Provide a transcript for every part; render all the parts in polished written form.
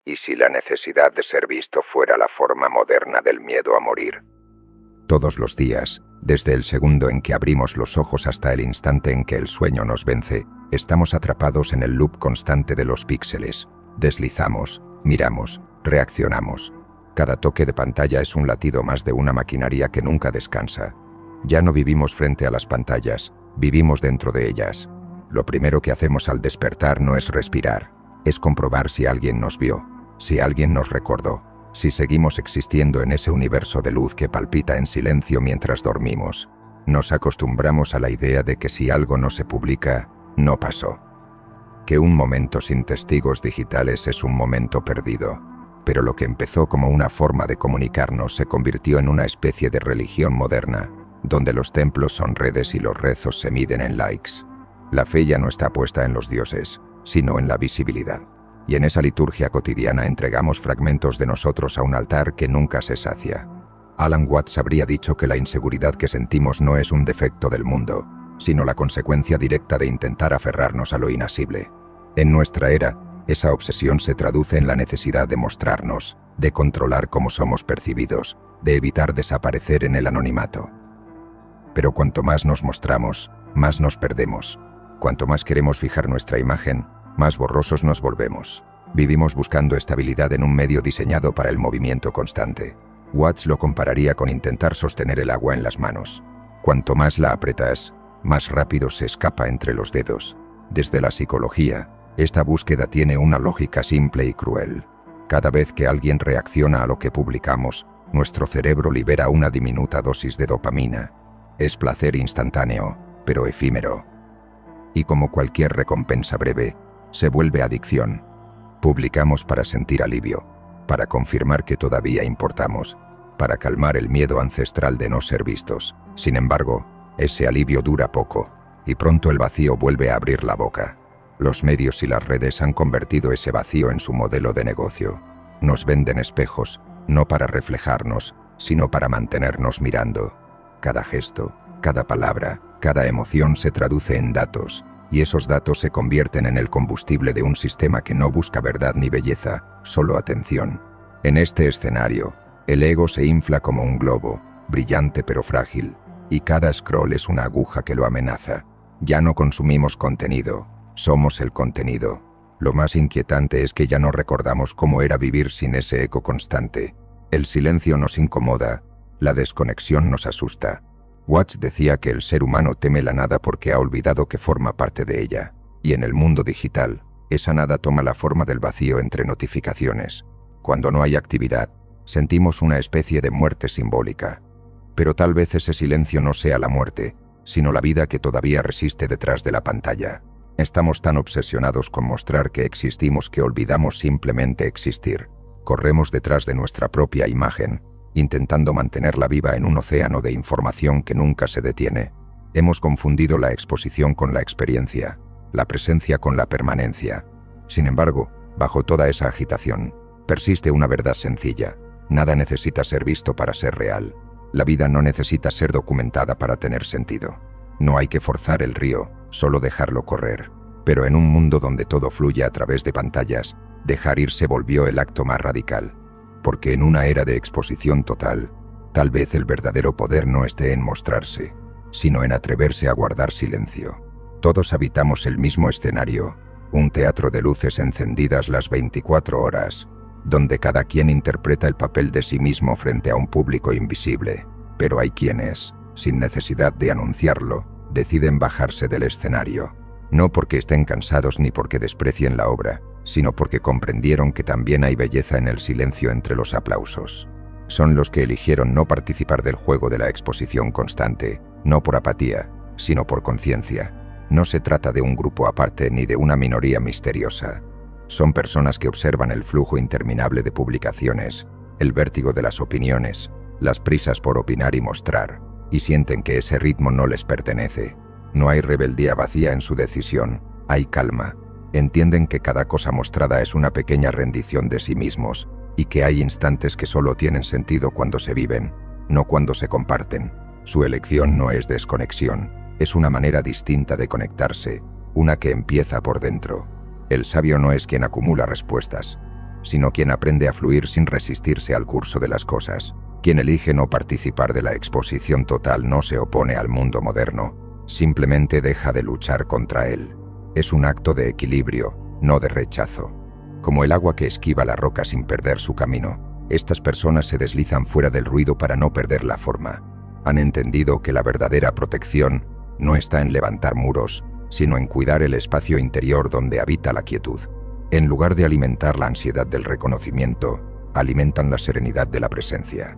¿Y si la necesidad de ser visto fuera la forma moderna del miedo a morir? Todos los días, desde el segundo en que abrimos los ojos hasta el instante en que el sueño nos vence, estamos atrapados en el loop constante de los píxeles. Deslizamos, miramos, reaccionamos. Cada toque de pantalla es un latido más de una maquinaria que nunca descansa. Ya no vivimos frente a las pantallas, vivimos dentro de ellas. Lo primero que hacemos al despertar no es respirar, es comprobar si alguien nos vio, si alguien nos recordó, si seguimos existiendo en ese universo de luz que palpita en silencio mientras dormimos. Nos acostumbramos a la idea de que si algo no se publica, no pasó. Que un momento sin testigos digitales es un momento perdido. Pero lo que empezó como una forma de comunicarnos se convirtió en una especie de religión moderna, donde los templos son redes y los rezos se miden en likes. La fe ya no está puesta en los dioses, sino en la visibilidad. Y en esa liturgia cotidiana entregamos fragmentos de nosotros a un altar que nunca se sacia. Alan Watts habría dicho que la inseguridad que sentimos no es un defecto del mundo, sino la consecuencia directa de intentar aferrarnos a lo inasible. En nuestra era, esa obsesión se traduce en la necesidad de mostrarnos, de controlar cómo somos percibidos, de evitar desaparecer en el anonimato. Pero cuanto más nos mostramos, más nos perdemos. Cuanto más queremos fijar nuestra imagen, más borrosos nos volvemos. Vivimos buscando estabilidad en un medio diseñado para el movimiento constante. Watts lo compararía con intentar sostener el agua en las manos. Cuanto más la apretas, más rápido se escapa entre los dedos. Desde la psicología, esta búsqueda tiene una lógica simple y cruel. Cada vez que alguien reacciona a lo que publicamos, nuestro cerebro libera una diminuta dosis de dopamina. Es placer instantáneo, pero efímero. Y como cualquier recompensa breve, se vuelve adicción. Publicamos para sentir alivio, para confirmar que todavía importamos, para calmar el miedo ancestral de no ser vistos. Sin embargo, ese alivio dura poco, y pronto el vacío vuelve a abrir la boca. Los medios y las redes han convertido ese vacío en su modelo de negocio. Nos venden espejos, no para reflejarnos, sino para mantenernos mirando. Cada gesto, cada palabra, cada emoción se traduce en datos, y esos datos se convierten en el combustible de un sistema que no busca verdad ni belleza, solo atención. En este escenario, el ego se infla como un globo, brillante pero frágil, y cada scroll es una aguja que lo amenaza. Ya no consumimos contenido, somos el contenido. Lo más inquietante es que ya no recordamos cómo era vivir sin ese eco constante. El silencio nos incomoda, la desconexión nos asusta. Watts decía que el ser humano teme la nada porque ha olvidado que forma parte de ella. Y en el mundo digital, esa nada toma la forma del vacío entre notificaciones. Cuando no hay actividad, sentimos una especie de muerte simbólica. Pero tal vez ese silencio no sea la muerte, sino la vida que todavía resiste detrás de la pantalla. Estamos tan obsesionados con mostrar que existimos que olvidamos simplemente existir. Corremos detrás de nuestra propia imagen, intentando mantenerla viva en un océano de información que nunca se detiene. Hemos confundido la exposición con la experiencia, la presencia con la permanencia. Sin embargo, bajo toda esa agitación, persiste una verdad sencilla. Nada necesita ser visto para ser real. La vida no necesita ser documentada para tener sentido. No hay que forzar el río, solo dejarlo correr. Pero en un mundo donde todo fluye a través de pantallas, dejar ir se volvió el acto más radical. Porque en una era de exposición total, tal vez el verdadero poder no esté en mostrarse, sino en atreverse a guardar silencio. Todos habitamos el mismo escenario, un teatro de luces encendidas las 24 horas, donde cada quien interpreta el papel de sí mismo frente a un público invisible. Pero hay quienes, sin necesidad de anunciarlo, deciden bajarse del escenario. No porque estén cansados ni porque desprecien la obra, sino porque comprendieron que también hay belleza en el silencio entre los aplausos. Son los que eligieron no participar del juego de la exposición constante, no por apatía, sino por conciencia. No se trata de un grupo aparte ni de una minoría misteriosa. Son personas que observan el flujo interminable de publicaciones, el vértigo de las opiniones, las prisas por opinar y mostrar, y sienten que ese ritmo no les pertenece. No hay rebeldía vacía en su decisión, hay calma. Entienden que cada cosa mostrada es una pequeña rendición de sí mismos, y que hay instantes que solo tienen sentido cuando se viven, no cuando se comparten. Su elección no es desconexión, es una manera distinta de conectarse, una que empieza por dentro. El sabio no es quien acumula respuestas, sino quien aprende a fluir sin resistirse al curso de las cosas. Quien elige no participar de la exposición total no se opone al mundo moderno, simplemente deja de luchar contra él. Es un acto de equilibrio, no de rechazo. Como el agua que esquiva la roca sin perder su camino, estas personas se deslizan fuera del ruido para no perder la forma. Han entendido que la verdadera protección no está en levantar muros, sino en cuidar el espacio interior donde habita la quietud. En lugar de alimentar la ansiedad del reconocimiento, alimentan la serenidad de la presencia.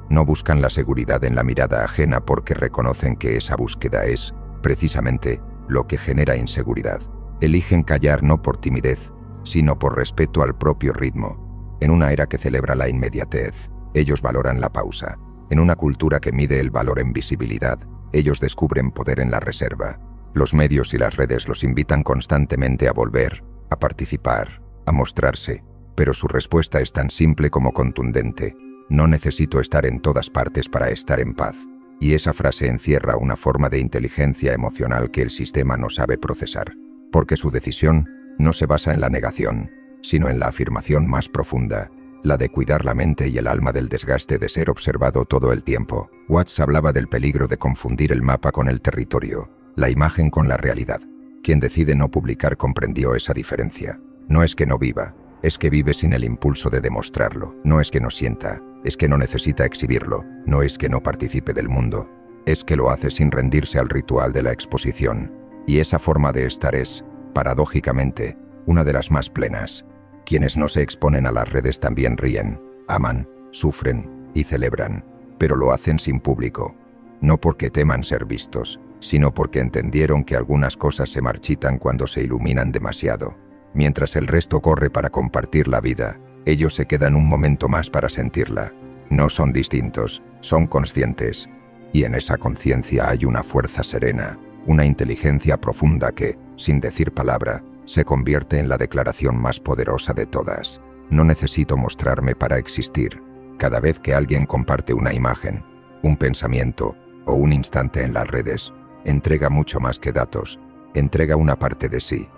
No buscan la seguridad en la mirada ajena porque reconocen que esa búsqueda es, precisamente, lo que genera inseguridad. Eligen callar no por timidez, sino por respeto al propio ritmo. En una era que celebra la inmediatez, ellos valoran la pausa. En una cultura que mide el valor en visibilidad, ellos descubren poder en la reserva. Los medios y las redes los invitan constantemente a volver, a participar, a mostrarse, pero su respuesta es tan simple como contundente. No necesito estar en todas partes para estar en paz. Y esa frase encierra una forma de inteligencia emocional que el sistema no sabe procesar, porque su decisión no se basa en la negación, sino en la afirmación más profunda, la de cuidar la mente y el alma del desgaste de ser observado todo el tiempo. Watts hablaba del peligro de confundir el mapa con el territorio, la imagen con la realidad. Quien decide no publicar comprendió esa diferencia. No es que no viva, es que vive sin el impulso de demostrarlo. No es que no sienta, es que no necesita exhibirlo. No es que no participe del mundo, es que lo hace sin rendirse al ritual de la exposición. Y esa forma de estar es, paradójicamente, una de las más plenas. Quienes no se exponen a las redes también ríen, aman, sufren y celebran, pero lo hacen sin público. No porque teman ser vistos, sino porque entendieron que algunas cosas se marchitan cuando se iluminan demasiado. Mientras el resto corre para compartir la vida, ellos se quedan un momento más para sentirla. No son distintos, son conscientes. Y en esa conciencia hay una fuerza serena, una inteligencia profunda que, sin decir palabra, se convierte en la declaración más poderosa de todas. No necesito mostrarme para existir. Cada vez que alguien comparte una imagen, un pensamiento o un instante en las redes, entrega mucho más que datos, entrega una parte de sí.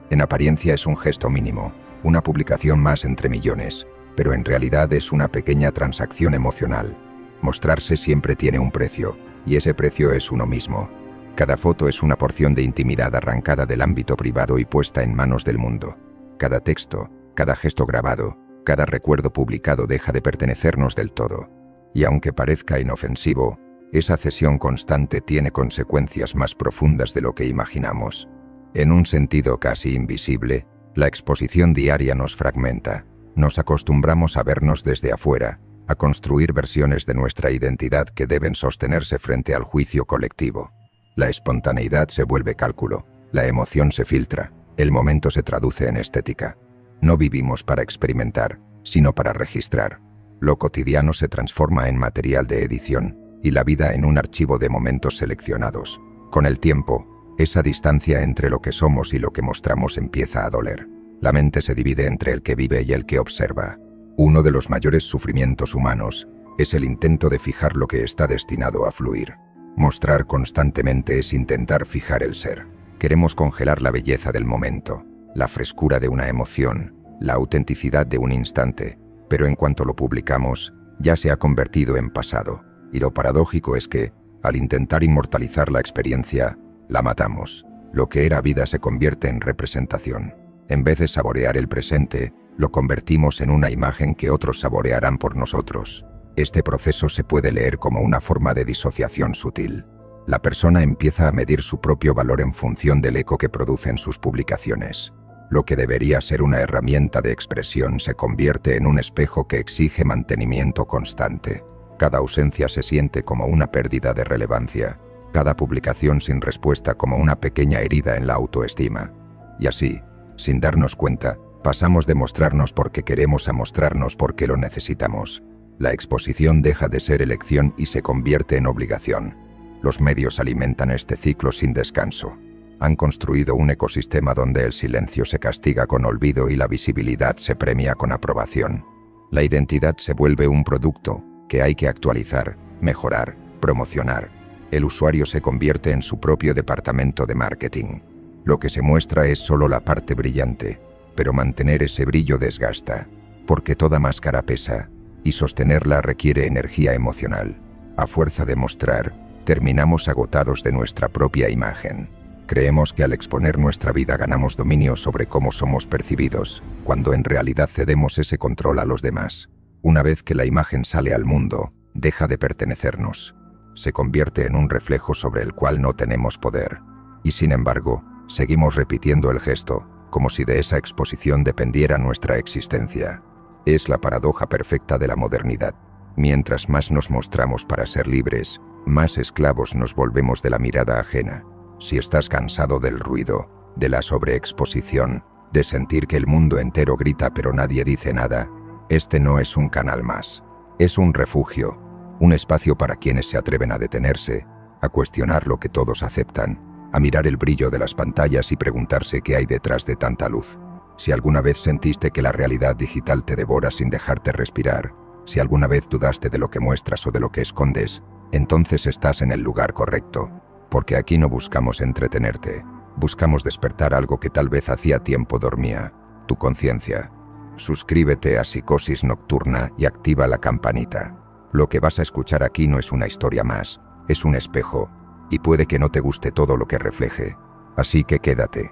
En apariencia es un gesto mínimo, una publicación más entre millones, pero en realidad es una pequeña transacción emocional. Mostrarse siempre tiene un precio, y ese precio es uno mismo. Cada foto es una porción de intimidad arrancada del ámbito privado y puesta en manos del mundo. Cada texto, cada gesto grabado, cada recuerdo publicado deja de pertenecernos del todo. Y aunque parezca inofensivo, esa cesión constante tiene consecuencias más profundas de lo que imaginamos. En un sentido casi invisible, la exposición diaria nos fragmenta. Nos acostumbramos a vernos desde afuera, a construir versiones de nuestra identidad que deben sostenerse frente al juicio colectivo. La espontaneidad se vuelve cálculo, la emoción se filtra, el momento se traduce en estética. No vivimos para experimentar, sino para registrar. Lo cotidiano se transforma en material de edición, y la vida en un archivo de momentos seleccionados. Con el tiempo, esa distancia entre lo que somos y lo que mostramos empieza a doler. La mente se divide entre el que vive y el que observa. Uno de los mayores sufrimientos humanos es el intento de fijar lo que está destinado a fluir. Mostrar constantemente es intentar fijar el ser. Queremos congelar la belleza del momento, la frescura de una emoción, la autenticidad de un instante, pero en cuanto lo publicamos, ya se ha convertido en pasado. Y lo paradójico es que, al intentar inmortalizar la experiencia, la matamos. Lo que era vida se convierte en representación. En vez de saborear el presente, lo convertimos en una imagen que otros saborearán por nosotros. Este proceso se puede leer como una forma de disociación sutil. La persona empieza a medir su propio valor en función del eco que producen sus publicaciones. Lo que debería ser una herramienta de expresión se convierte en un espejo que exige mantenimiento constante. Cada ausencia se siente como una pérdida de relevancia, cada publicación sin respuesta como una pequeña herida en la autoestima. Y así, sin darnos cuenta, pasamos de mostrarnos porque queremos a mostrarnos porque lo necesitamos. La exposición deja de ser elección y se convierte en obligación. Los medios alimentan este ciclo sin descanso. Han construido un ecosistema donde el silencio se castiga con olvido y la visibilidad se premia con aprobación. La identidad se vuelve un producto que hay que actualizar, mejorar, promocionar. El usuario se convierte en su propio departamento de marketing. Lo que se muestra es solo la parte brillante, pero mantener ese brillo desgasta. Porque toda máscara pesa, y sostenerla requiere energía emocional. A fuerza de mostrar, terminamos agotados de nuestra propia imagen. Creemos que al exponer nuestra vida ganamos dominio sobre cómo somos percibidos, cuando en realidad cedemos ese control a los demás. Una vez que la imagen sale al mundo, deja de pertenecernos. Se convierte en un reflejo sobre el cual no tenemos poder. Y sin embargo, seguimos repitiendo el gesto, como si de esa exposición dependiera nuestra existencia. Es la paradoja perfecta de la modernidad. Mientras más nos mostramos para ser libres, más esclavos nos volvemos de la mirada ajena. Si estás cansado del ruido, de la sobreexposición, de sentir que el mundo entero grita pero nadie dice nada, este no es un canal más. Es un refugio, un espacio para quienes se atreven a detenerse, a cuestionar lo que todos aceptan, a mirar el brillo de las pantallas y preguntarse qué hay detrás de tanta luz. Si alguna vez sentiste que la realidad digital te devora sin dejarte respirar, si alguna vez dudaste de lo que muestras o de lo que escondes, entonces estás en el lugar correcto, porque aquí no buscamos entretenerte, buscamos despertar algo que tal vez hacía tiempo dormía, tu conciencia. Suscríbete a Psicosis Nocturna y activa la campanita. Lo que vas a escuchar aquí no es una historia más, es un espejo, y puede que no te guste todo lo que refleje. Así que quédate.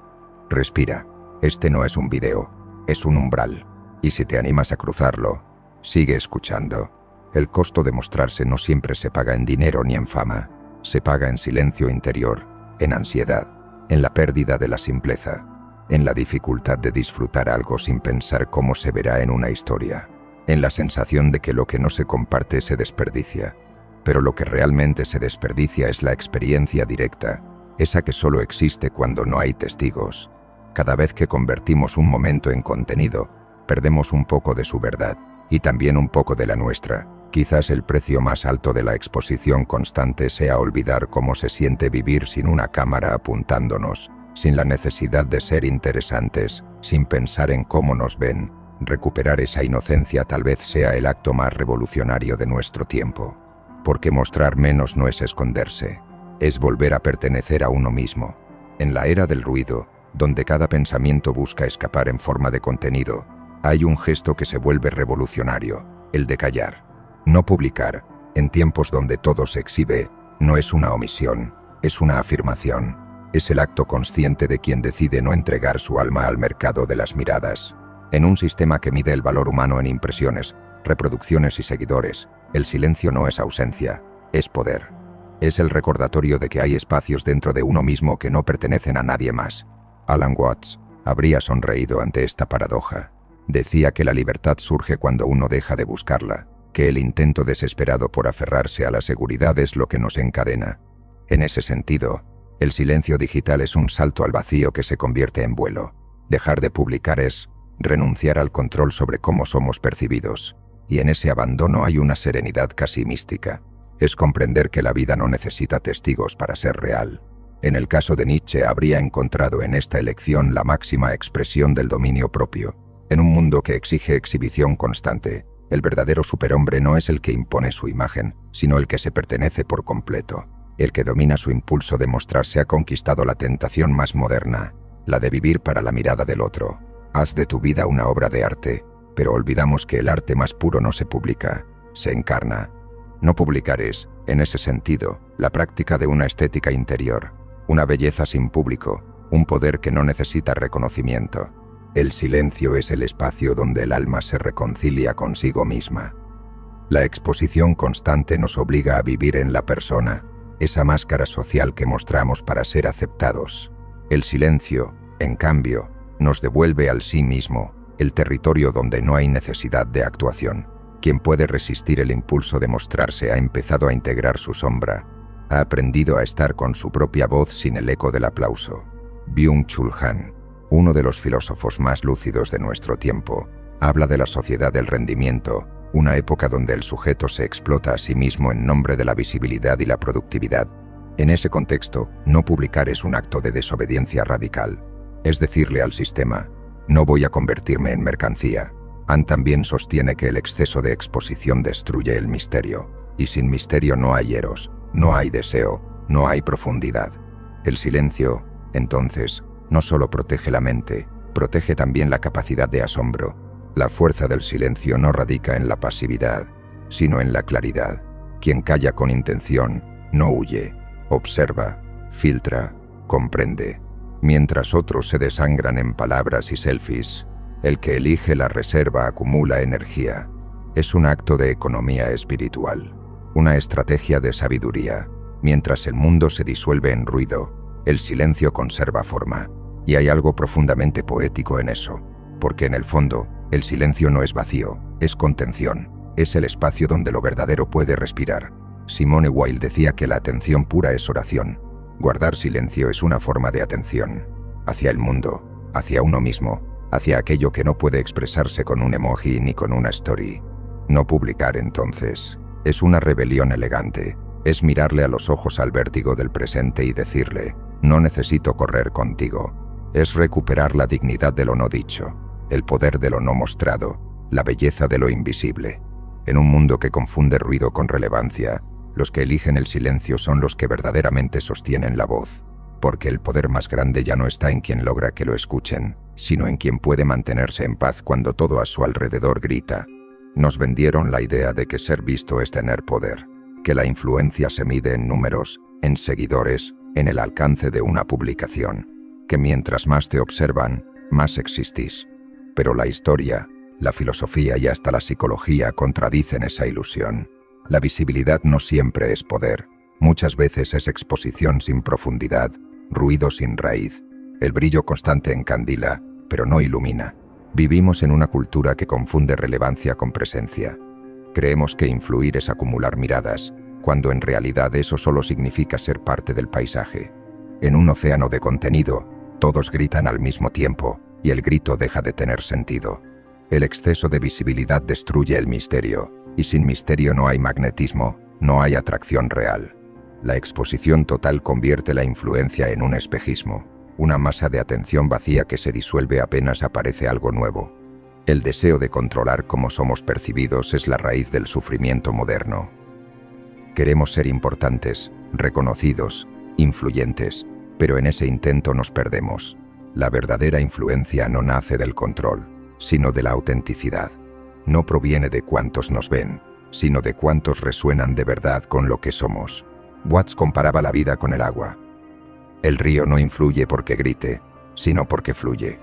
Respira. Este no es un video, es un umbral. Y si te animas a cruzarlo, sigue escuchando. El costo de mostrarse no siempre se paga en dinero ni en fama. Se paga en silencio interior, en ansiedad, en la pérdida de la simpleza, en la dificultad de disfrutar algo sin pensar cómo se verá en una historia, en la sensación de que lo que no se comparte se desperdicia. Pero lo que realmente se desperdicia es la experiencia directa, esa que solo existe cuando no hay testigos. Cada vez que convertimos un momento en contenido, perdemos un poco de su verdad, y también un poco de la nuestra. Quizás el precio más alto de la exposición constante sea olvidar cómo se siente vivir sin una cámara apuntándonos, sin la necesidad de ser interesantes, sin pensar en cómo nos ven. Recuperar esa inocencia tal vez sea el acto más revolucionario de nuestro tiempo. Porque mostrar menos no es esconderse, es volver a pertenecer a uno mismo. En la era del ruido, donde cada pensamiento busca escapar en forma de contenido, hay un gesto que se vuelve revolucionario, el de callar. No publicar, en tiempos donde todo se exhibe, no es una omisión, es una afirmación. Es el acto consciente de quien decide no entregar su alma al mercado de las miradas. En un sistema que mide el valor humano en impresiones, reproducciones y seguidores, el silencio no es ausencia, es poder. Es el recordatorio de que hay espacios dentro de uno mismo que no pertenecen a nadie más. Alan Watts habría sonreído ante esta paradoja. Decía que la libertad surge cuando uno deja de buscarla, que el intento desesperado por aferrarse a la seguridad es lo que nos encadena. En ese sentido, el silencio digital es un salto al vacío que se convierte en vuelo. Dejar de publicar es renunciar al control sobre cómo somos percibidos, y en ese abandono hay una serenidad casi mística. Es comprender que la vida no necesita testigos para ser real. En el caso de Nietzsche habría encontrado en esta elección la máxima expresión del dominio propio. En un mundo que exige exhibición constante, el verdadero superhombre no es el que impone su imagen, sino el que se pertenece por completo. El que domina su impulso de mostrarse ha conquistado la tentación más moderna, la de vivir para la mirada del otro. Haz de tu vida una obra de arte, pero olvidamos que el arte más puro no se publica, se encarna. No publicar es, en ese sentido, la práctica de una estética interior, una belleza sin público, un poder que no necesita reconocimiento. El silencio es el espacio donde el alma se reconcilia consigo misma. La exposición constante nos obliga a vivir en la persona, esa máscara social que mostramos para ser aceptados. El silencio, en cambio, nos devuelve al sí mismo, el territorio donde no hay necesidad de actuación. Quien puede resistir el impulso de mostrarse ha empezado a integrar su sombra, ha aprendido a estar con su propia voz sin el eco del aplauso. Byung-Chul Han, uno de los filósofos más lúcidos de nuestro tiempo, habla de la sociedad del rendimiento, una época donde el sujeto se explota a sí mismo en nombre de la visibilidad y la productividad. En ese contexto, no publicar es un acto de desobediencia radical. Es decirle al sistema, no voy a convertirme en mercancía. Han también sostiene que el exceso de exposición destruye el misterio, y sin misterio no hay eros, no hay deseo, no hay profundidad. El silencio, entonces, no solo protege la mente, protege también la capacidad de asombro. La fuerza del silencio no radica en la pasividad, sino en la claridad. Quien calla con intención, no huye, observa, filtra, comprende. Mientras otros se desangran en palabras y selfies, el que elige la reserva acumula energía. Es un acto de economía espiritual, una estrategia de sabiduría. Mientras el mundo se disuelve en ruido, el silencio conserva forma. Y hay algo profundamente poético en eso, porque en el fondo, el silencio no es vacío, es contención. Es el espacio donde lo verdadero puede respirar. Simone Weil decía que la atención pura es oración. Guardar silencio es una forma de atención. Hacia el mundo, hacia uno mismo, hacia aquello que no puede expresarse con un emoji ni con una story. No publicar, entonces, es una rebelión elegante. Es mirarle a los ojos al vértigo del presente y decirle, no necesito correr contigo. Es recuperar la dignidad de lo no dicho, el poder de lo no mostrado, la belleza de lo invisible. En un mundo que confunde ruido con relevancia, los que eligen el silencio son los que verdaderamente sostienen la voz, porque el poder más grande ya no está en quien logra que lo escuchen, sino en quien puede mantenerse en paz cuando todo a su alrededor grita. Nos vendieron la idea de que ser visto es tener poder, que la influencia se mide en números, en seguidores, en el alcance de una publicación, que mientras más te observan, más existís. Pero la historia, la filosofía y hasta la psicología contradicen esa ilusión. La visibilidad no siempre es poder, muchas veces es exposición sin profundidad, ruido sin raíz. El brillo constante encandila, pero no ilumina. Vivimos en una cultura que confunde relevancia con presencia. Creemos que influir es acumular miradas, cuando en realidad eso solo significa ser parte del paisaje. En un océano de contenido, todos gritan al mismo tiempo, y el grito deja de tener sentido. El exceso de visibilidad destruye el misterio, y sin misterio no hay magnetismo, no hay atracción real. La exposición total convierte la influencia en un espejismo, una masa de atención vacía que se disuelve apenas aparece algo nuevo. El deseo de controlar cómo somos percibidos es la raíz del sufrimiento moderno. Queremos ser importantes, reconocidos, influyentes, pero en ese intento nos perdemos. La verdadera influencia no nace del control, sino de la autenticidad. No proviene de cuántos nos ven, sino de cuántos resuenan de verdad con lo que somos. Watts comparaba la vida con el agua. El río no influye porque grite, sino porque fluye.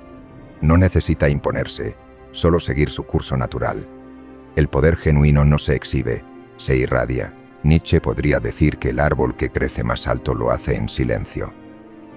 No necesita imponerse, solo seguir su curso natural. El poder genuino no se exhibe, se irradia. Nietzsche podría decir que el árbol que crece más alto lo hace en silencio.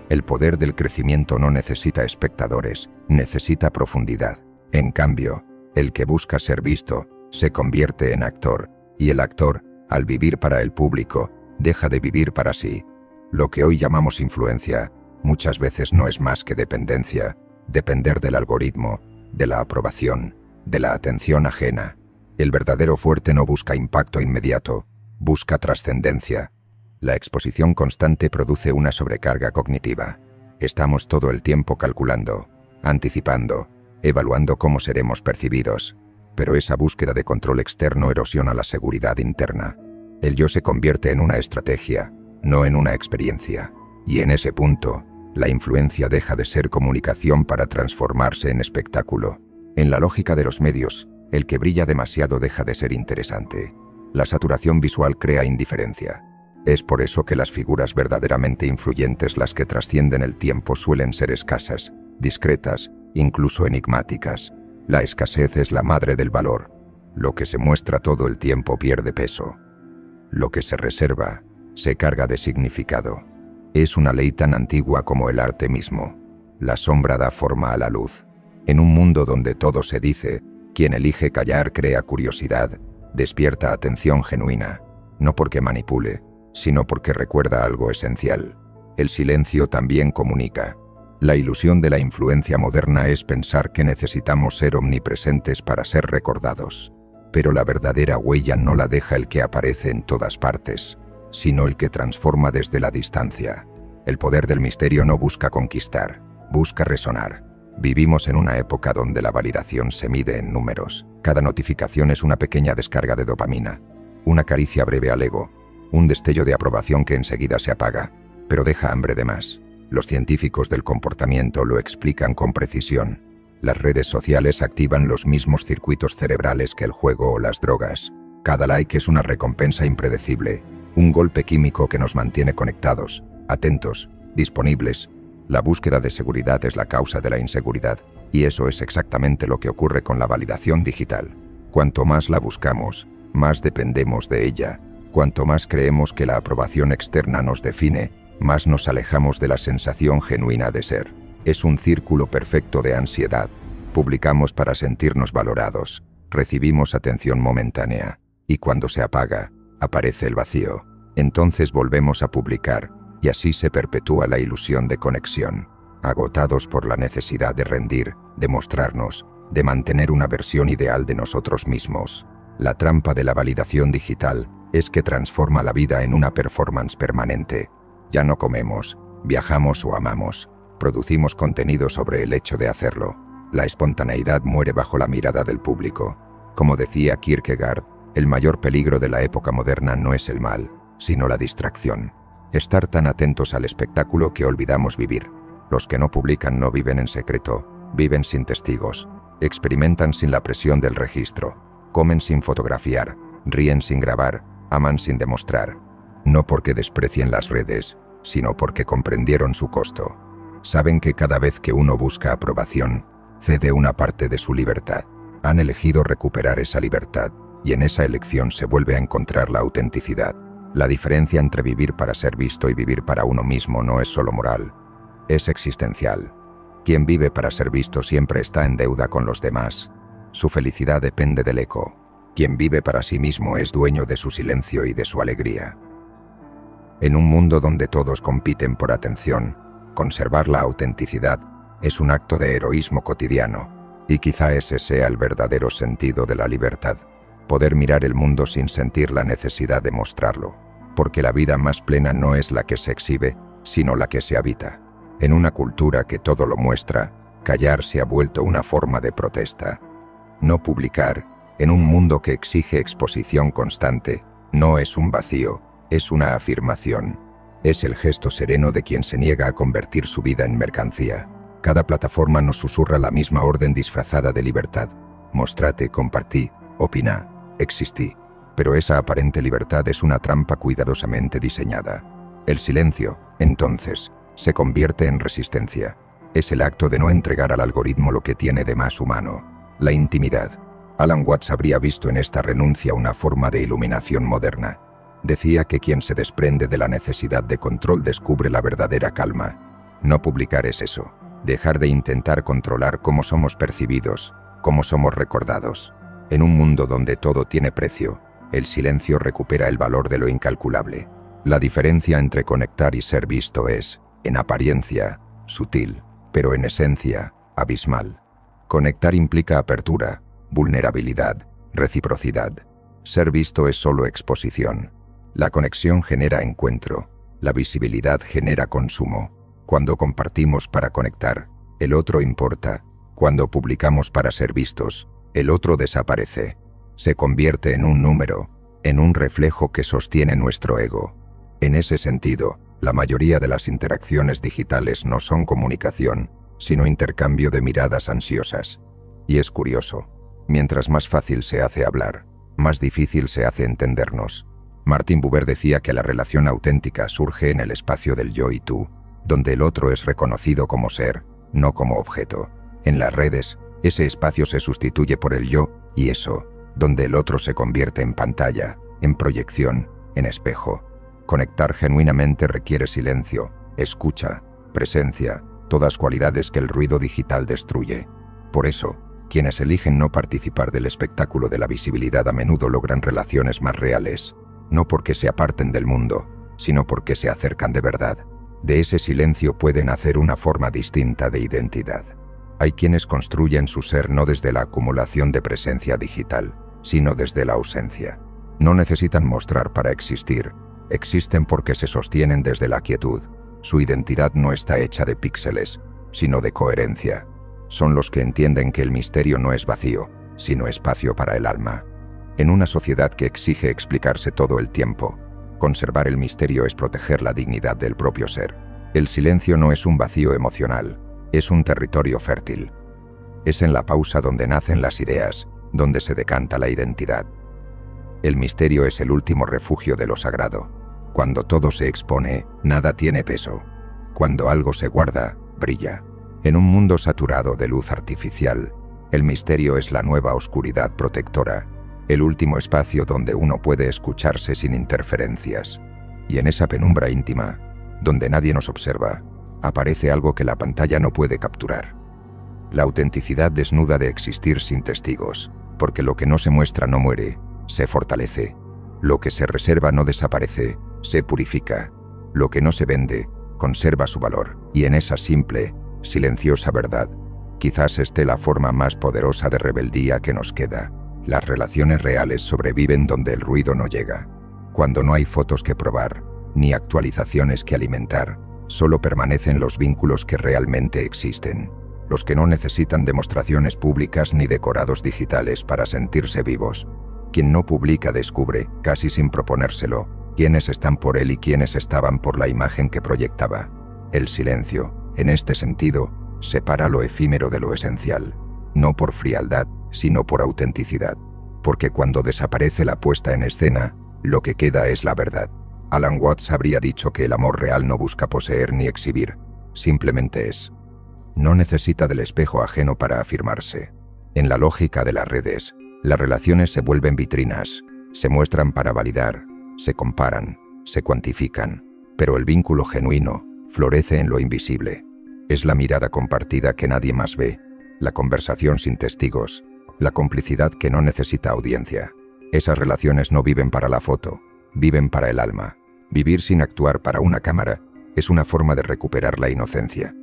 El poder del crecimiento no necesita espectadores, necesita profundidad. En cambio, el que busca ser visto, se convierte en actor, y el actor, al vivir para el público, deja de vivir para sí. Lo que hoy llamamos influencia, muchas veces no es más que dependencia, depender del algoritmo, de la aprobación, de la atención ajena. El verdadero fuerte no busca impacto inmediato, busca trascendencia. La exposición constante produce una sobrecarga cognitiva. Estamos todo el tiempo calculando, anticipando, evaluando cómo seremos percibidos, pero esa búsqueda de control externo erosiona la seguridad interna. El yo se convierte en una estrategia, no en una experiencia, y en ese punto, la influencia deja de ser comunicación para transformarse en espectáculo. En la lógica de los medios, el que brilla demasiado deja de ser interesante. La saturación visual crea indiferencia. Es por eso que las figuras verdaderamente influyentes, las que trascienden el tiempo, suelen ser escasas, discretas, incluso enigmáticas. La escasez es la madre del valor. Lo que se muestra todo el tiempo pierde peso. Lo que se reserva, se carga de significado. Es una ley tan antigua como el arte mismo. La sombra da forma a la luz. En un mundo donde todo se dice, quien elige callar crea curiosidad, despierta atención genuina, no porque manipule, sino porque recuerda algo esencial. El silencio también comunica. La ilusión de la influencia moderna es pensar que necesitamos ser omnipresentes para ser recordados. Pero la verdadera huella no la deja el que aparece en todas partes, sino el que transforma desde la distancia. El poder del misterio no busca conquistar, busca resonar. Vivimos en una época donde la validación se mide en números. Cada notificación es una pequeña descarga de dopamina, una caricia breve al ego, un destello de aprobación que enseguida se apaga, pero deja hambre de más. Los científicos del comportamiento lo explican con precisión. Las redes sociales activan los mismos circuitos cerebrales que el juego o las drogas. Cada like es una recompensa impredecible, un golpe químico que nos mantiene conectados, atentos, disponibles. La búsqueda de seguridad es la causa de la inseguridad, y eso es exactamente lo que ocurre con la validación digital. Cuanto más la buscamos, más dependemos de ella. Cuanto más creemos que la aprobación externa nos define, más nos alejamos de la sensación genuina de ser. Es un círculo perfecto de ansiedad. Publicamos para sentirnos valorados, recibimos atención momentánea, y cuando se apaga, aparece el vacío. Entonces volvemos a publicar, y así se perpetúa la ilusión de conexión, agotados por la necesidad de rendir, de mostrarnos, de mantener una versión ideal de nosotros mismos. La trampa de la validación digital es que transforma la vida en una performance permanente. Ya no comemos, viajamos o amamos, producimos contenido sobre el hecho de hacerlo. La espontaneidad muere bajo la mirada del público. Como decía Kierkegaard, el mayor peligro de la época moderna no es el mal, sino la distracción. Estar tan atentos al espectáculo que olvidamos vivir. Los que no publican no viven en secreto, viven sin testigos, experimentan sin la presión del registro, comen sin fotografiar, ríen sin grabar, aman sin demostrar. No porque desprecien las redes, sino porque comprendieron su costo. Saben que cada vez que uno busca aprobación, cede una parte de su libertad. Han elegido recuperar esa libertad, y en esa elección se vuelve a encontrar la autenticidad. La diferencia entre vivir para ser visto y vivir para uno mismo no es solo moral, es existencial. Quien vive para ser visto siempre está en deuda con los demás. Su felicidad depende del eco. Quien vive para sí mismo es dueño de su silencio y de su alegría. En un mundo donde todos compiten por atención, conservar la autenticidad es un acto de heroísmo cotidiano, y quizá ese sea el verdadero sentido de la libertad. Poder mirar el mundo sin sentir la necesidad de mostrarlo, porque la vida más plena no es la que se exhibe, sino la que se habita. En una cultura que todo lo muestra, callar se ha vuelto una forma de protesta. No publicar, en un mundo que exige exposición constante, no es un vacío, es una afirmación. Es el gesto sereno de quien se niega a convertir su vida en mercancía. Cada plataforma nos susurra la misma orden disfrazada de libertad. Mostrate, compartí, opina, existí. Pero esa aparente libertad es una trampa cuidadosamente diseñada. El silencio, entonces, se convierte en resistencia. Es el acto de no entregar al algoritmo lo que tiene de más humano, la intimidad. Alan Watts habría visto en esta renuncia una forma de iluminación moderna. Decía que quien se desprende de la necesidad de control descubre la verdadera calma. No publicar es eso, dejar de intentar controlar cómo somos percibidos, cómo somos recordados. En un mundo donde todo tiene precio, el silencio recupera el valor de lo incalculable. La diferencia entre conectar y ser visto es, en apariencia, sutil, pero en esencia, abismal. Conectar implica apertura, vulnerabilidad, reciprocidad. Ser visto es solo exposición. La conexión genera encuentro, la visibilidad genera consumo. Cuando compartimos para conectar, el otro importa. Cuando publicamos para ser vistos, el otro desaparece. Se convierte en un número, en un reflejo que sostiene nuestro ego. En ese sentido, la mayoría de las interacciones digitales no son comunicación, sino intercambio de miradas ansiosas. Y es curioso, mientras más fácil se hace hablar, más difícil se hace entendernos. Martin Buber decía que la relación auténtica surge en el espacio del yo y tú, donde el otro es reconocido como ser, no como objeto. En las redes, ese espacio se sustituye por el yo y eso, donde el otro se convierte en pantalla, en proyección, en espejo. Conectar genuinamente requiere silencio, escucha, presencia, todas cualidades que el ruido digital destruye. Por eso, quienes eligen no participar del espectáculo de la visibilidad a menudo logran relaciones más reales, no porque se aparten del mundo, sino porque se acercan de verdad. De ese silencio puede nacer una forma distinta de identidad. Hay quienes construyen su ser no desde la acumulación de presencia digital, sino desde la ausencia. No necesitan mostrar para existir, existen porque se sostienen desde la quietud. Su identidad no está hecha de píxeles, sino de coherencia. Son los que entienden que el misterio no es vacío, sino espacio para el alma. En una sociedad que exige explicarse todo el tiempo, conservar el misterio es proteger la dignidad del propio ser. El silencio no es un vacío emocional, es un territorio fértil. Es en la pausa donde nacen las ideas, donde se decanta la identidad. El misterio es el último refugio de lo sagrado. Cuando todo se expone, nada tiene peso. Cuando algo se guarda, brilla. En un mundo saturado de luz artificial, el misterio es la nueva oscuridad protectora, el último espacio donde uno puede escucharse sin interferencias. Y en esa penumbra íntima, donde nadie nos observa, aparece algo que la pantalla no puede capturar. La autenticidad desnuda de existir sin testigos, porque lo que no se muestra no muere, se fortalece. Lo que se reserva no desaparece, se purifica. Lo que no se vende, conserva su valor. Y en esa simple, silenciosa verdad, quizás esté la forma más poderosa de rebeldía que nos queda. Las relaciones reales sobreviven donde el ruido no llega. Cuando no hay fotos que probar, ni actualizaciones que alimentar, solo permanecen los vínculos que realmente existen. Los que no necesitan demostraciones públicas ni decorados digitales para sentirse vivos. Quien no publica descubre, casi sin proponérselo, quiénes están por él y quiénes estaban por la imagen que proyectaba. El silencio, en este sentido, separa lo efímero de lo esencial, no por frialdad, sino por autenticidad, porque cuando desaparece la puesta en escena, lo que queda es la verdad. Alan Watts habría dicho que el amor real no busca poseer ni exhibir, simplemente es. No necesita del espejo ajeno para afirmarse. En la lógica de las redes, las relaciones se vuelven vitrinas, se muestran para validar, se comparan, se cuantifican, pero el vínculo genuino florece en lo invisible. Es la mirada compartida que nadie más ve, la conversación sin testigos, la complicidad que no necesita audiencia. Esas relaciones no viven para la foto, viven para el alma. Vivir sin actuar para una cámara es una forma de recuperar la inocencia.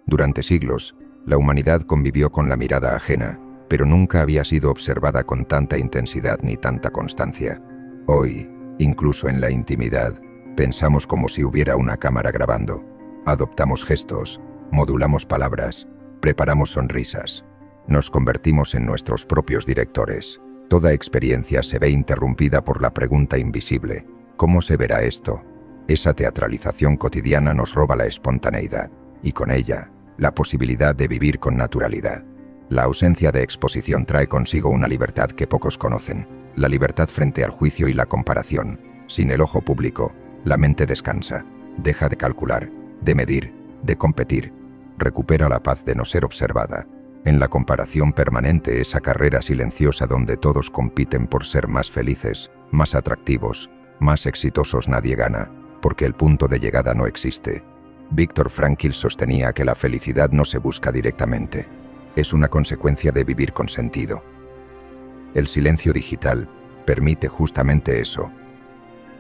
Durante siglos, la humanidad convivió con la mirada ajena, pero nunca había sido observada con tanta intensidad ni tanta constancia. Hoy, incluso en la intimidad, pensamos como si hubiera una cámara grabando. Adoptamos gestos, modulamos palabras, preparamos sonrisas. Nos convertimos en nuestros propios directores. Toda experiencia se ve interrumpida por la pregunta invisible: ¿cómo se verá esto? Esa teatralización cotidiana nos roba la espontaneidad, y con ella, la posibilidad de vivir con naturalidad. La ausencia de exposición trae consigo una libertad que pocos conocen, la libertad frente al juicio y la comparación. Sin el ojo público, la mente descansa, deja de calcular, de medir, de competir, recupera la paz de no ser observada. En la comparación permanente, esa carrera silenciosa donde todos compiten por ser más felices, más atractivos, más exitosos, nadie gana, porque el punto de llegada no existe. Viktor Frankl sostenía que la felicidad no se busca directamente, es una consecuencia de vivir con sentido. El silencio digital permite justamente eso,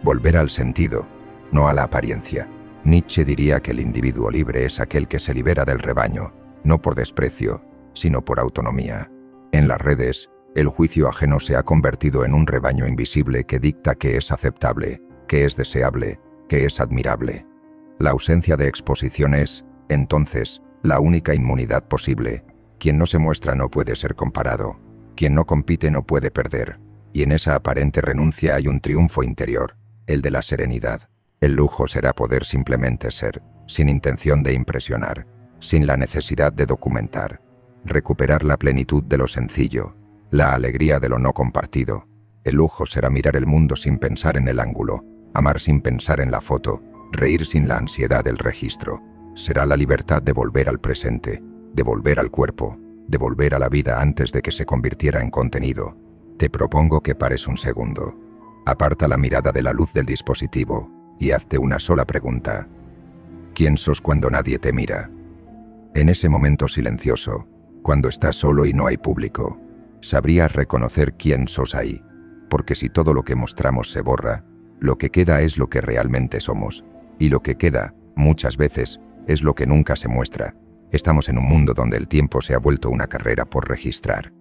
volver al sentido, no a la apariencia. Nietzsche diría que el individuo libre es aquel que se libera del rebaño, no por desprecio, sino por autonomía. En las redes, el juicio ajeno se ha convertido en un rebaño invisible que dicta qué es aceptable, qué es deseable, qué es admirable. La ausencia de exposición es, entonces, la única inmunidad posible. Quien no se muestra no puede ser comparado. Quien no compite no puede perder. Y en esa aparente renuncia hay un triunfo interior, el de la serenidad. El lujo será poder simplemente ser, sin intención de impresionar, sin la necesidad de documentar. Recuperar la plenitud de lo sencillo, la alegría de lo no compartido. El lujo será mirar el mundo sin pensar en el ángulo, amar sin pensar en la foto, reír sin la ansiedad del registro. Será la libertad de volver al presente, de volver al cuerpo, de volver a la vida antes de que se convirtiera en contenido. Te propongo que pares un segundo. Aparta la mirada de la luz del dispositivo y hazte una sola pregunta. ¿Quién sos cuando nadie te mira? En ese momento silencioso, cuando estás solo y no hay público, sabrías reconocer quién sos ahí, porque si todo lo que mostramos se borra, lo que queda es lo que realmente somos, y lo que queda, muchas veces, es lo que nunca se muestra. Estamos en un mundo donde el tiempo se ha vuelto una carrera por registrar.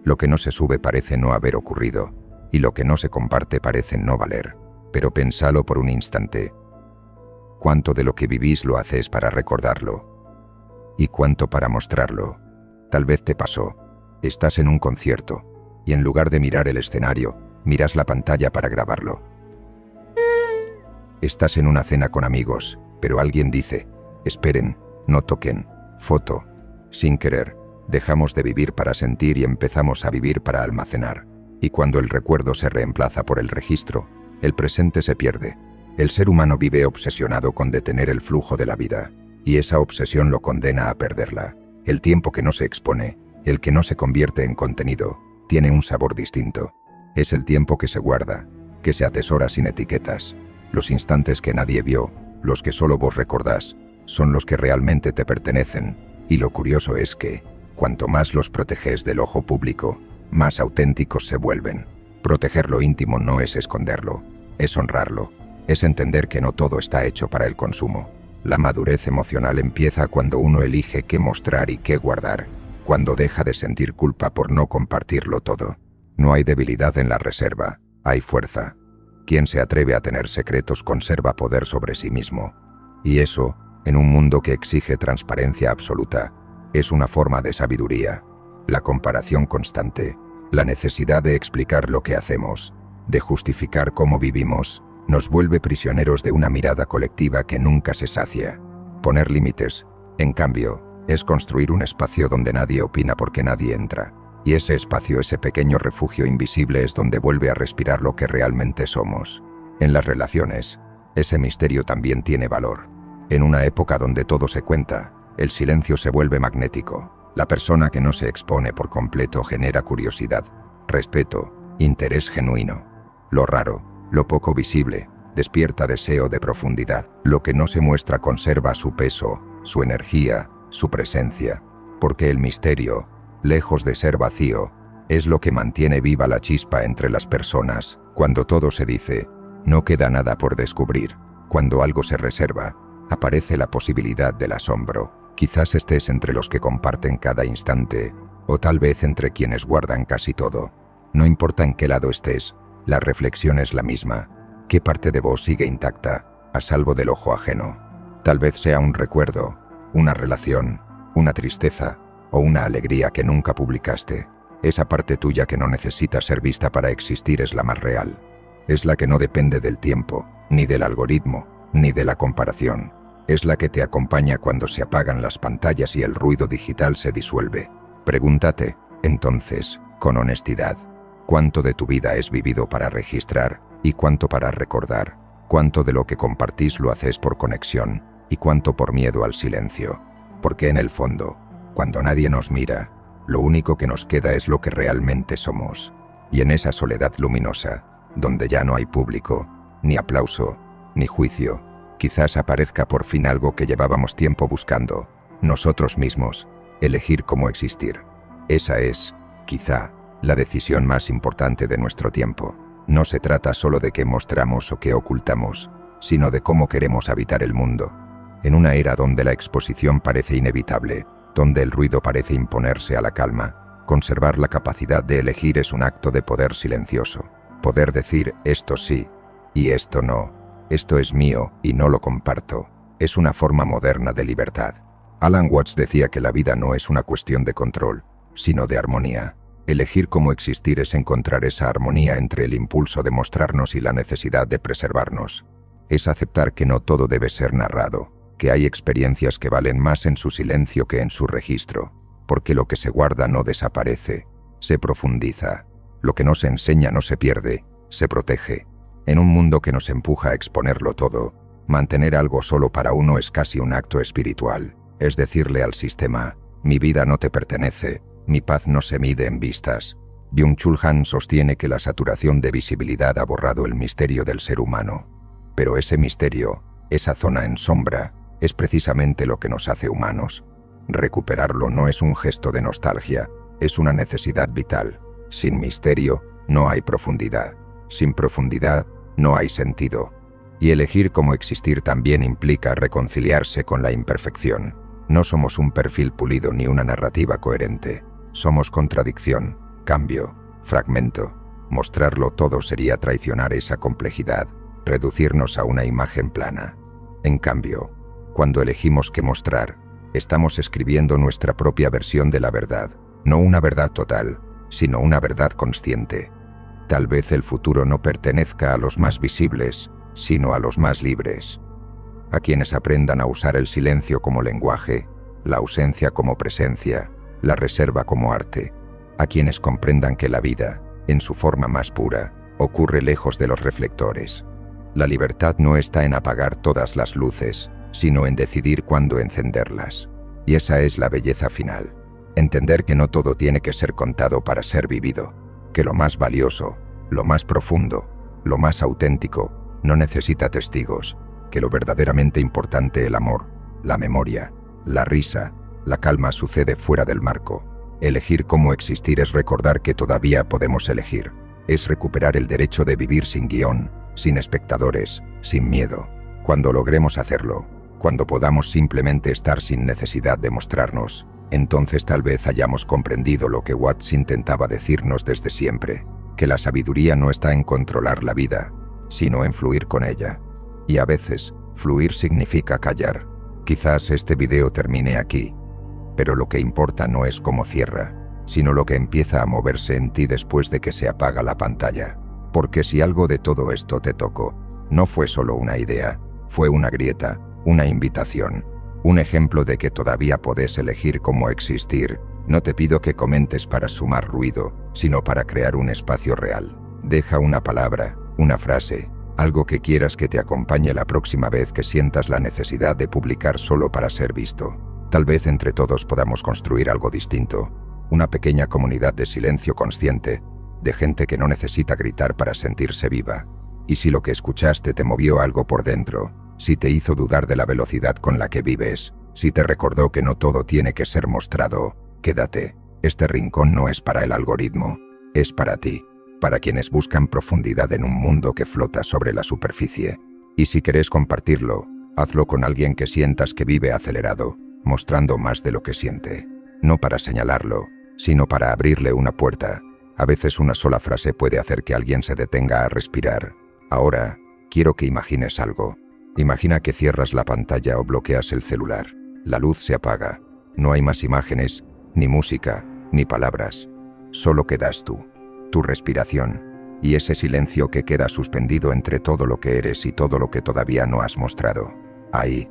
Lo que no se sube parece no haber ocurrido, y lo que no se comparte parece no valer. Pero pensalo por un instante. ¿Cuánto de lo que vivís lo haces para recordarlo? ¿Y cuánto para mostrarlo? Tal vez te pasó. Estás en un concierto, y en lugar de mirar el escenario, miras la pantalla para grabarlo. Estás en una cena con amigos, pero alguien dice: esperen, no toquen, foto. Sin querer, Dejamos de vivir para sentir y empezamos a vivir para almacenar. Y cuando el recuerdo se reemplaza por el registro, el presente se pierde. El ser humano vive obsesionado con detener el flujo de la vida, y esa obsesión lo condena a perderla. El tiempo que no se expone, el que no se convierte en contenido, tiene un sabor distinto. Es el tiempo que se guarda, que se atesora sin etiquetas. Los instantes que nadie vio, los que solo vos recordás, son los que realmente te pertenecen, y lo curioso es que, cuanto más los proteges del ojo público, más auténticos se vuelven. Proteger lo íntimo no es esconderlo, es honrarlo, es entender que no todo está hecho para el consumo. La madurez emocional empieza cuando uno elige qué mostrar y qué guardar, cuando deja de sentir culpa por no compartirlo todo. No hay debilidad en la reserva, hay fuerza. Quien se atreve a tener secretos conserva poder sobre sí mismo. Y eso, en un mundo que exige transparencia absoluta, es una forma de sabiduría. La comparación constante, la necesidad de explicar lo que hacemos, de justificar cómo vivimos, nos vuelve prisioneros de una mirada colectiva que nunca se sacia. Poner límites, en cambio, es construir un espacio donde nadie opina porque nadie entra. Y ese espacio, ese pequeño refugio invisible es donde vuelve a respirar lo que realmente somos. En las relaciones, ese misterio también tiene valor. En una época donde todo se cuenta, el silencio se vuelve magnético. La persona que no se expone por completo genera curiosidad, respeto, interés genuino. Lo raro, lo poco visible, despierta deseo de profundidad. Lo que no se muestra conserva su peso, su energía, su presencia. Porque el misterio, lejos de ser vacío, es lo que mantiene viva la chispa entre las personas. Cuando todo se dice, no queda nada por descubrir. Cuando algo se reserva, aparece la posibilidad del asombro. Quizás estés entre los que comparten cada instante, o tal vez entre quienes guardan casi todo. No importa en qué lado estés, la reflexión es la misma. ¿Qué parte de vos sigue intacta, a salvo del ojo ajeno? Tal vez sea un recuerdo, una relación, una tristeza, o una alegría que nunca publicaste. Esa parte tuya que no necesita ser vista para existir es la más real. Es la que no depende del tiempo, ni del algoritmo, ni de la comparación. Es la que te acompaña cuando se apagan las pantallas y el ruido digital se disuelve. Pregúntate, entonces, con honestidad, ¿cuánto de tu vida es vivido para registrar y cuánto para recordar? ¿Cuánto de lo que compartís lo haces por conexión y cuánto por miedo al silencio? Porque en el fondo, cuando nadie nos mira, lo único que nos queda es lo que realmente somos. Y en esa soledad luminosa, donde ya no hay público, ni aplauso, ni juicio, quizás aparezca por fin algo que llevábamos tiempo buscando, nosotros mismos, elegir cómo existir. Esa es, quizá, la decisión más importante de nuestro tiempo. No se trata solo de qué mostramos o qué ocultamos, sino de cómo queremos habitar el mundo. En una era donde la exposición parece inevitable, donde el ruido parece imponerse a la calma, conservar la capacidad de elegir es un acto de poder silencioso. Poder decir esto sí y esto no, esto es mío y no lo comparto, es una forma moderna de libertad. Alan Watts decía que la vida no es una cuestión de control, sino de armonía. Elegir cómo existir es encontrar esa armonía entre el impulso de mostrarnos y la necesidad de preservarnos. Es aceptar que no todo debe ser narrado, que hay experiencias que valen más en su silencio que en su registro, porque lo que se guarda no desaparece, se profundiza. Lo que no se enseña no se pierde, se protege. En un mundo que nos empuja a exponerlo todo, mantener algo solo para uno es casi un acto espiritual. Es decirle al sistema, mi vida no te pertenece, mi paz no se mide en vistas. Byung-Chul Han sostiene que la saturación de visibilidad ha borrado el misterio del ser humano. Pero ese misterio, esa zona en sombra, es precisamente lo que nos hace humanos. Recuperarlo no es un gesto de nostalgia, es una necesidad vital. Sin misterio, no hay profundidad. Sin profundidad, no hay sentido. Y elegir cómo existir también implica reconciliarse con la imperfección. No somos un perfil pulido ni una narrativa coherente. Somos contradicción, cambio, fragmento. Mostrarlo todo sería traicionar esa complejidad, reducirnos a una imagen plana. En cambio, cuando elegimos qué mostrar, estamos escribiendo nuestra propia versión de la verdad, no una verdad total, sino una verdad consciente. Tal vez el futuro no pertenezca a los más visibles, sino a los más libres. A quienes aprendan a usar el silencio como lenguaje, la ausencia como presencia, la reserva como arte, a quienes comprendan que la vida, en su forma más pura, ocurre lejos de los reflectores. La libertad no está en apagar todas las luces, sino en decidir cuándo encenderlas. Y esa es la belleza final. Entender que no todo tiene que ser contado para ser vivido, que lo más valioso, lo más profundo, lo más auténtico, no necesita testigos, que lo verdaderamente importante, el amor, la memoria, la risa, la calma, sucede fuera del marco. Elegir cómo existir es recordar que todavía podemos elegir. Es recuperar el derecho de vivir sin guión, sin espectadores, sin miedo. Cuando logremos hacerlo, cuando podamos simplemente estar sin necesidad de mostrarnos, entonces tal vez hayamos comprendido lo que Watts intentaba decirnos desde siempre, que la sabiduría no está en controlar la vida, sino en fluir con ella. Y a veces, fluir significa callar. Quizás este video termine aquí, pero lo que importa no es cómo cierra, sino lo que empieza a moverse en ti después de que se apaga la pantalla. Porque si algo de todo esto te tocó, no fue solo una idea, fue una grieta, una invitación, un ejemplo de que todavía podés elegir cómo existir. No te pido que comentes para sumar ruido, sino para crear un espacio real. Deja una palabra, una frase, algo que quieras que te acompañe la próxima vez que sientas la necesidad de publicar solo para ser visto. Tal vez entre todos podamos construir algo distinto, una pequeña comunidad de silencio consciente, de gente que no necesita gritar para sentirse viva. Y si lo que escuchaste te movió algo por dentro, si te hizo dudar de la velocidad con la que vives, si te recordó que no todo tiene que ser mostrado, quédate. Este rincón no es para el algoritmo, es para ti, para quienes buscan profundidad en un mundo que flota sobre la superficie. Y si querés compartirlo, hazlo con alguien que sientas que vive acelerado, mostrando más de lo que siente. No para señalarlo, sino para abrirle una puerta. A veces una sola frase puede hacer que alguien se detenga a respirar. Ahora, quiero que imagines algo. Imagina que cierras la pantalla o bloqueas el celular. La luz se apaga. No hay más imágenes, ni música, ni palabras. Solo quedas tú, tu respiración, y ese silencio que queda suspendido entre todo lo que eres y todo lo que todavía no has mostrado. Ahí,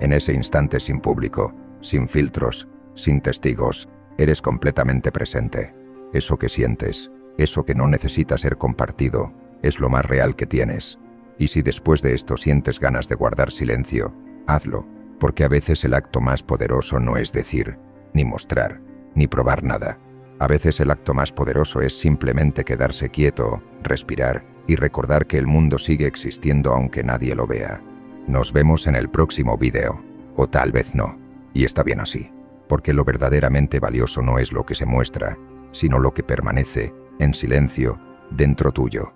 en ese instante sin público, sin filtros, sin testigos, eres completamente presente. Eso que sientes, eso que no necesita ser compartido, es lo más real que tienes. Y si después de esto sientes ganas de guardar silencio, hazlo, porque a veces el acto más poderoso no es decir, ni mostrar, ni probar nada. A veces el acto más poderoso es simplemente quedarse quieto, respirar y recordar que el mundo sigue existiendo aunque nadie lo vea. Nos vemos en el próximo video, o tal vez no, y está bien así, porque lo verdaderamente valioso no es lo que se muestra, sino lo que permanece, en silencio, dentro tuyo.